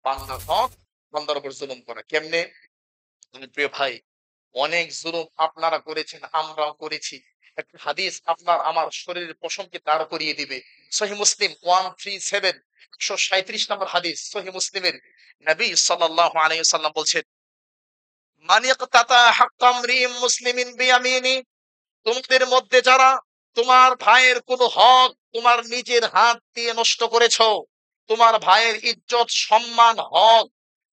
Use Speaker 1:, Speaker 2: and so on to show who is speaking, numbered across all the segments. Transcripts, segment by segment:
Speaker 1: বান্দার হক বান্দার উপর জুলুম করা। কেমনে? আমার প্রিয় ভাই, অনেক জুলুম আপনারা করেছেন, আমরাও করেছি। একটা হাদিস আপনার আমার শরীরের পশমকে দাঁড় করিয়ে দিবে। সহিহ মুসলিম 137 137 নম্বর হাদিস সহিহ মুসলিমের। নবী সাল্লাল্লাহু আলাইহি ওয়াসাল্লাম বলছেন, মান ইয়াকতাতা হাক্কাম রিম মুসলিমিন বিয়ামিনি, তোমাদের মধ্যে যারা তোমার ভাইয়ের কোন হক তোমার নিজের হাত দিয়ে নষ্ট করেছো, তোমার ভাইয়ের ইজ্জত সম্মান হক,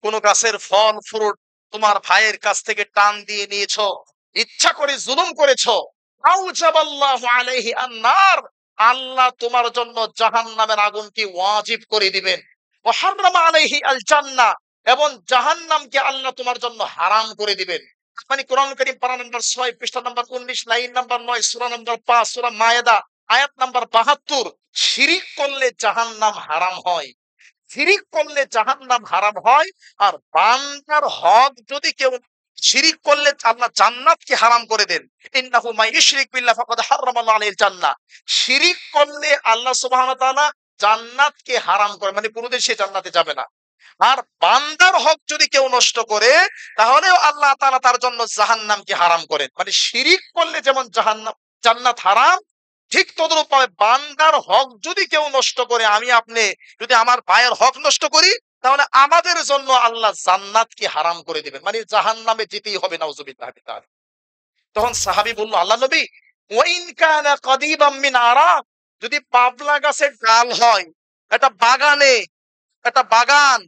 Speaker 1: কোন গাছের ফল ফ্রুট তোমার ভাইয়ের কাছ থেকে টান দিয়ে নিয়েছো, ইচ্ছা করে জুলুম করেছো, আউজাবাল্লাহু আলাইহি আন-নার, আল্লাহ তোমার জন্য জাহান্নামের আগুনকে ওয়াজিব করে দিবেন। ওয়া হাররামা আলাইহি আল জান্নাহ, এবং জাহান্নামকে আল্লাহ তোমার জন্য হারাম করে দিবেন। মানে কোরআন কারীম পারা নম্বর 6 পৃষ্ঠা নম্বর 19 লাইন নম্বর 9 সূরা নম্বর 5 সূরা মায়েদা আয়াত নম্বর 72, শিরিক করলে জাহান্নাম হারাম হয়। শিরিক করলে জাহান্নাম হারাম হয়। আর বান্দার হক যদি কেউ শিরিক করলে আল্লাহ জান্নাতকে হারাম করে দেন। ইন্নাহু মাই ইশরিক বিল্লাহ ফাকাদ হারামাল্লাহু আলাইহিল জান্নাহ, শিরিক করলে আল্লাহ সুবহানাহু ওয়া তাআলা জান্নাতকে হারাম করে, মানে কোনদিন সে জান্নাতে যাবে না। আর বান্দার হক যদি কেউ নষ্ট করে, তাহলেও আল্লাহ তাআলা তার জন্য জাহান্নামকে হারাম করেন। মানে শিরিক করলে যেমন জাহান্নাম জান্নাত হারাম, ঠিক তদরূপভাবে বান্দার হক যদি কেউ নষ্ট করে, আমি আপনি যদি আমার ভাইয়ের হক নষ্ট করি, তাহলে আমাদের জন্য আল্লাহ জান্নাতকে হারাম করে দিবেন, মানে জাহান্নামে যেতেই হবে, নাউজুবিল্লাহ মিন যালিক। তখন সাহাবী বলল, আল্লাহ নবী, ওয়াইন কানা কাদিবাম মিন আরাক, যদি পাবলা গাছের ডাল হয়, একটা বাগানে, একটা বাগান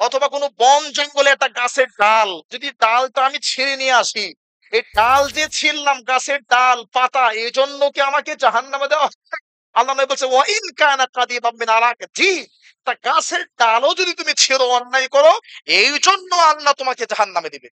Speaker 1: অথবা কোনো বন জঙ্গলে একটা গাছের ডাল, যদি ডালটা আমি ছিঁড়ে নিয়ে আসি, এই ডাল যে ছিঁড়লাম, গাছের ডাল পাতা, এই জন্য কি আমাকে জাহান্নামে দেওয়া হবে? আল্লাহ নবী বলছে, ওয়াইন কানা কাদিবাম মিন আরাক, জি, তা গাছের ডালও যদি তুমি ছিঁড়ো, অন্যায় করো, এই জন্য আল্লাহ তোমাকে জাহান্নামে দিবে।